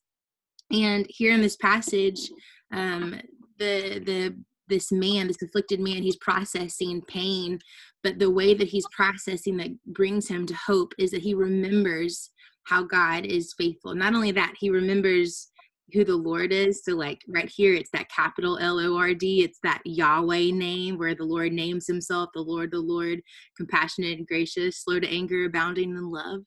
And here in this passage, this afflicted man, he's processing pain, but the way that he's processing that brings him to hope is that he remembers how God is faithful. Not only that, he remembers who the Lord is. So like right here, it's that capital Lord. It's that Yahweh name where the Lord names himself, the Lord, compassionate and gracious, slow to anger, abounding in love.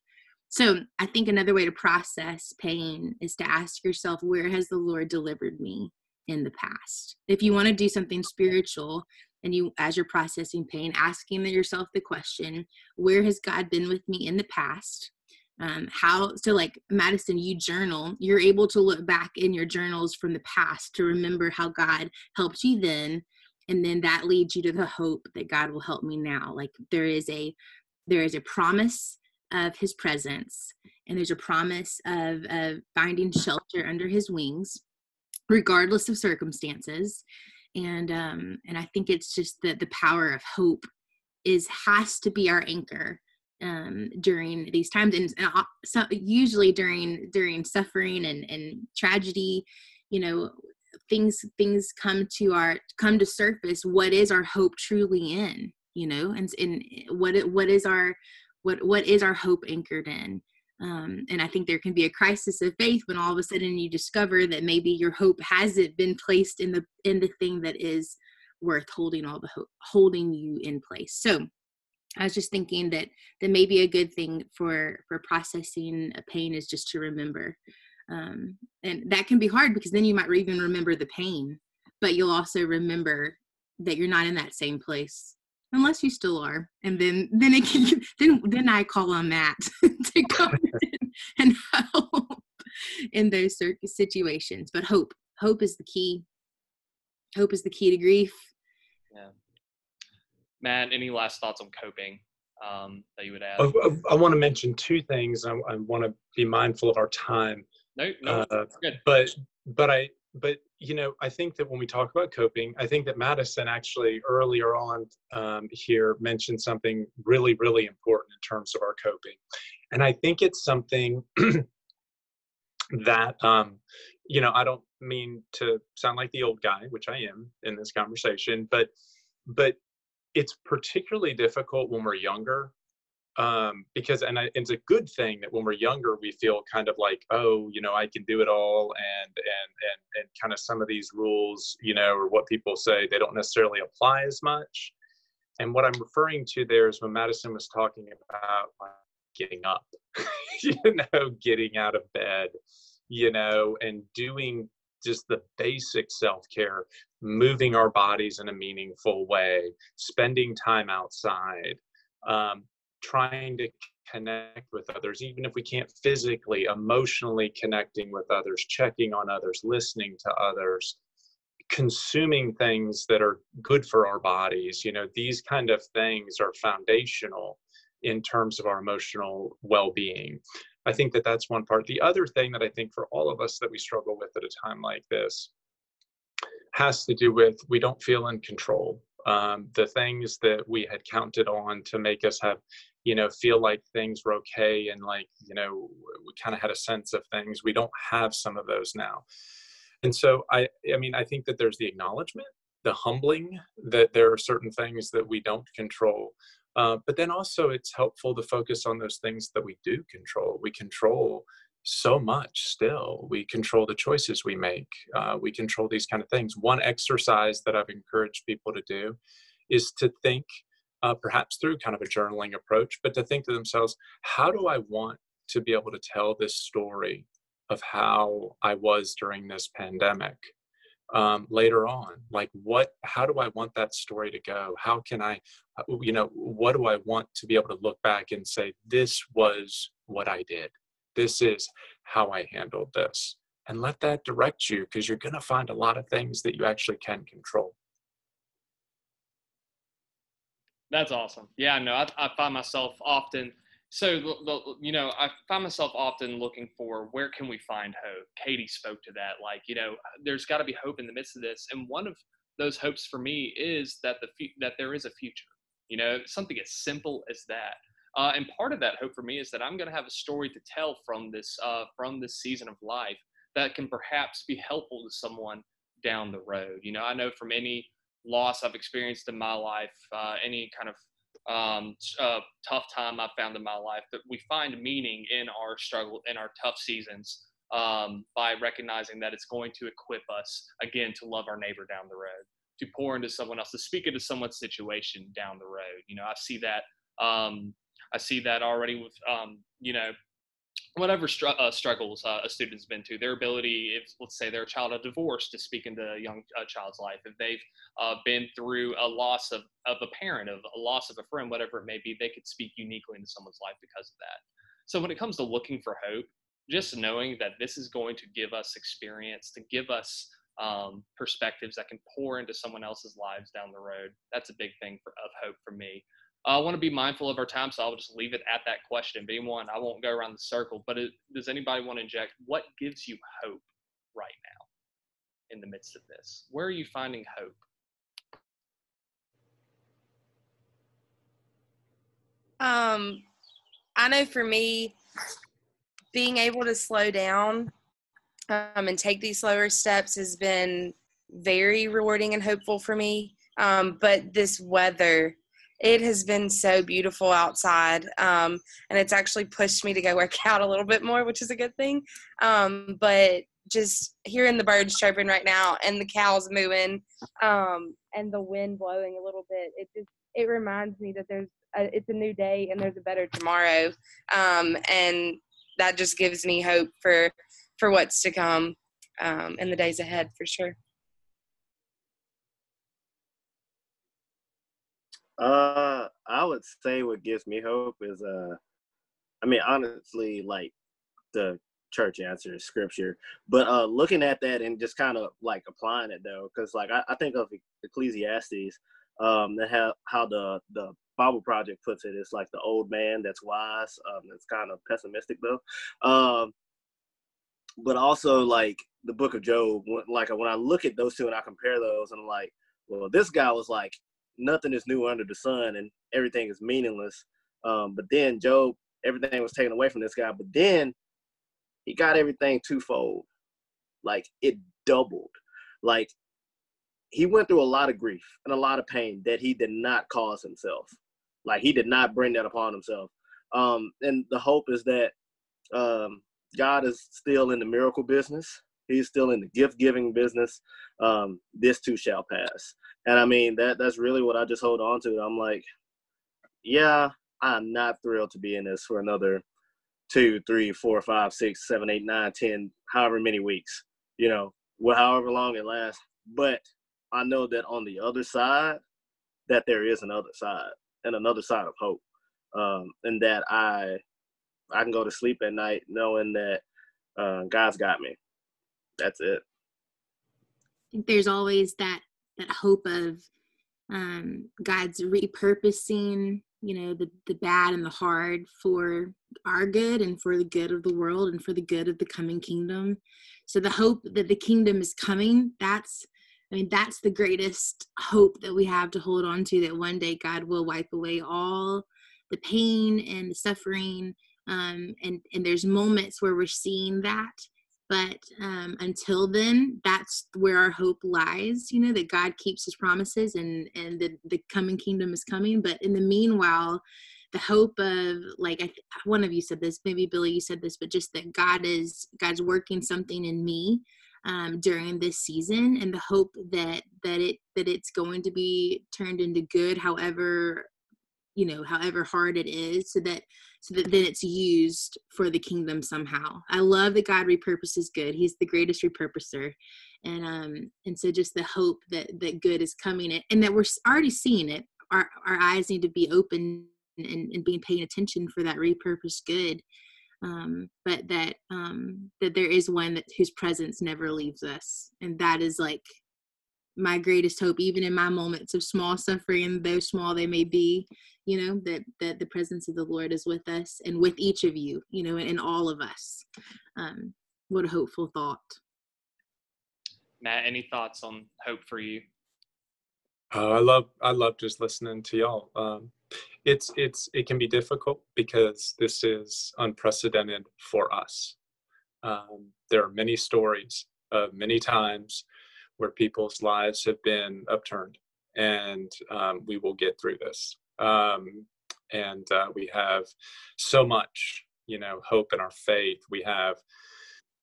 So I think another way to process pain is to ask yourself, where has the Lord delivered me in the past? If you want to do something spiritual and you, as you're processing pain, asking yourself the question, where has God been with me in the past? So like Madison, you journal, you're able to look back in your journals from the past to remember how God helped you then. And then that leads you to the hope that God will help me now. Like there is a promise of his presence, and there's a promise of finding shelter under his wings, regardless of circumstances. And I think it's just that the power of hope has to be our anchor during these times, and so usually during suffering and tragedy, things come to surface. What is our hope truly in? And what is our hope anchored in? And I think there can be a crisis of faith when all of a sudden you discover that maybe your hope hasn't been placed in the thing that is worth holding holding you in place. So I was just thinking that maybe a good thing for processing a pain is just to remember. And that can be hard because then you might even remember the pain, but you'll also remember that you're not in that same place, unless you still are. And then then I call on Matt to come in and help in those situations. But hope is the key. Hope is the key to grief. Yeah. Matt, any last thoughts on coping that you would add? I want to mention two things. I want to be mindful of our time. No, good. But I think that when we talk about coping, I think that Madison actually earlier on here mentioned something really, really important in terms of our coping. And I think it's something that, I don't mean to sound like the old guy, which I am in this conversation, but it's particularly difficult when we're younger. Because it's a good thing that when we're younger, we feel kind of like, oh, I can do it all. And kind of some of these rules, or what people say, they don't necessarily apply as much. And what I'm referring to there is when Madison was talking about getting up, getting out of bed, and doing just the basic self-care, moving our bodies in a meaningful way, spending time outside, trying to connect with others, even if we can't physically, emotionally connecting with others, checking on others, listening to others, consuming things that are good for our bodies. These kind of things are foundational in terms of our emotional well-being. I think that that's one part. The other thing that I think for all of us that we struggle with at a time like this has to do with we don't feel in control. The things that we had counted on to make us have, feel like things were okay and like, we kind of had a sense of things. We don't have some of those now. And so I think that there's the acknowledgement, the humbling that there are certain things that we don't control. But then also it's helpful to focus on those things that we do control. We control so much still. We control the choices we make. We control these kind of things. One exercise that I've encouraged people to do is to think, perhaps through kind of a journaling approach, but to think to themselves, how do I want to be able to tell this story of how I was during this pandemic later on? Like how do I want that story to go? How can I, what do I want to be able to look back and say, this was what I did. This is how I handled this, and let that direct you, because you're going to find a lot of things that you actually can control. That's awesome. Yeah, no, I find myself often, I find myself often looking for where can we find hope. Katie spoke to that, like, there's got to be hope in the midst of this. And one of those hopes for me is that that there is a future, something as simple as that. And part of that hope for me is that I'm going to have a story to tell from this season of life that can perhaps be helpful to someone down the road. I know from any loss I've experienced in my life, any kind of tough time I've found in my life, that we find meaning in our struggle, in our tough seasons, by recognizing that it's going to equip us again to love our neighbor down the road, to pour into someone else, to speak into someone's situation down the road. I see that already with, whatever struggles a student's been to, their ability, if let's say they're a child of divorce, to speak into a young child's life. If they've been through a loss of a parent, of a loss of a friend, whatever it may be, they could speak uniquely into someone's life because of that. So when it comes to looking for hope, just knowing that this is going to give us experience, to give us perspectives that can pour into someone else's lives down the road, that's a big thing of hope for me. I want to be mindful of our time, so I'll just leave it at that question. If anyone, I won't go around the circle, but does anybody want to inject what gives you hope right now in the midst of this? Where are you finding hope? I know for me, being able to slow down and take these slower steps has been very rewarding and hopeful for me. But this weather It has been so beautiful outside, and it's actually pushed me to go work out a little bit more, which is a good thing. But just hearing the birds chirping right now and the cows mooing, and the wind blowing a little bit, it reminds me that it's a new day and there's a better tomorrow, and that just gives me hope for what's to come in the days ahead, for sure. I would say what gives me hope is, honestly, like the church answer is scripture, but looking at that and just kind of like applying it though, because like I think of Ecclesiastes, that how the Bible Project puts it, it's like the old man that's wise. It's kind of pessimistic though, but also like the book of Job. When I look at those two and I compare those, and I'm like, well, this guy was like, nothing is new under the sun and everything is meaningless. But then Job, everything was taken away from this guy, but then he got everything twofold. Like it doubled. Like he went through a lot of grief and a lot of pain that he did not cause himself. Like he did not bring that upon himself. And the hope is that God is still in the miracle business. He's still in the gift-giving business. This too shall pass. And I mean, that's really what I just hold on to. I'm like, yeah, I'm not thrilled to be in this for another 2, 3, 4, 5, 6, 7, 8, 9, 10, however many weeks, however long it lasts. But I know that on the other side, that there is another side and another side of hope. And that I can go to sleep at night knowing that God's got me. That's it. I think there's always that hope of God's repurposing, the bad and the hard for our good and for the good of the world and for the good of the coming kingdom. So the hope that the kingdom is coming, that's the greatest hope that we have to hold on to, that one day God will wipe away all the pain and the suffering. And there's moments where we're seeing that. But until then, that's where our hope lies, that God keeps his promises and the coming kingdom is coming. But in the meanwhile, the hope of, like, one of you said this, maybe Billy, you said this, but just that God's working something in me during this season, and the hope that it's going to be turned into good, however hard it is, so that then it's used for the kingdom somehow. I love that God repurposes good. He's the greatest repurposer. And so just the hope that good is coming, and that we're already seeing it. Our eyes need to be open and being paying attention for that repurposed good. But that there is one whose presence never leaves us. And that is like my greatest hope, even in my moments of small suffering, though small they may be, that the presence of the Lord is with us and with each of you, and all of us. What a hopeful thought. Matt, any thoughts on hope for you? I love just listening to y'all. It can be difficult because this is unprecedented for us. There are many stories of many times where people's lives have been upturned, and we will get through this. And we have so much, hope in our faith. We have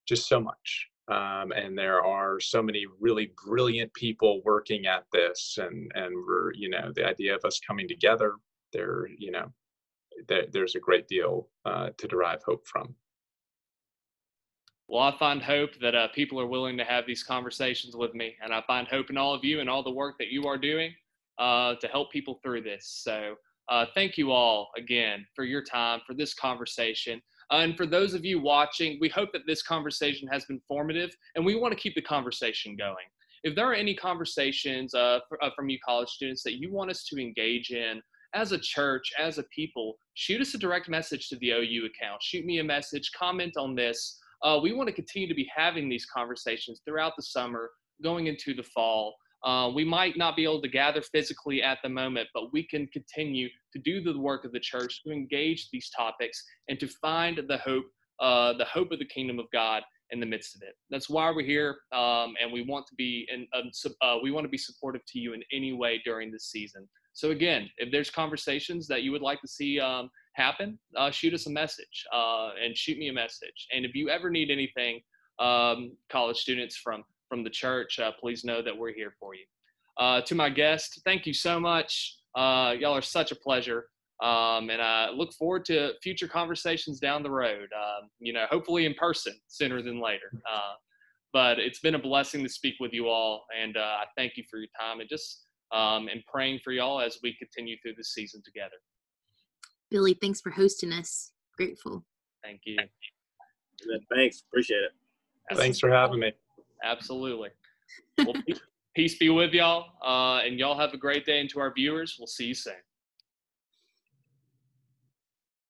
just so much. And there are so many really brilliant people working at this, and we're, the idea of us coming together there, there's a great deal to derive hope from. Well, I find hope that people are willing to have these conversations with me, and I find hope in all of you and all the work that you are doing to help people through this. So thank you all again for your time, for this conversation. And for those of you watching, we hope that this conversation has been formative, and we want to keep the conversation going. If there are any conversations from you college students that you want us to engage in as a church, as a people, shoot us a direct message to the OU account. Shoot me a message, comment on this. We want to continue to be having these conversations throughout the summer, going into the fall. We might not be able to gather physically at the moment, but we can continue to do the work of the church, to engage these topics, and to find the hope of the kingdom of God in the midst of it. That's why we're here, and we want to be supportive to you in any way during this season. So again, if there's conversations that you would like to see happen, shoot us a message and shoot me a message. And if you ever need anything, college students from the church, please know that we're here for you. To my guest, thank you so much. Y'all are such a pleasure. And I look forward to future conversations down the road, hopefully in person sooner than later. But it's been a blessing to speak with you all. And I thank you for your time and just and praying for y'all as we continue through this season together. Billy, thanks for hosting us. Grateful. Thank you. Thanks. Appreciate it. Thanks for having me. Absolutely. Well, peace be with y'all. And y'all have a great day. And to our viewers, we'll see you soon.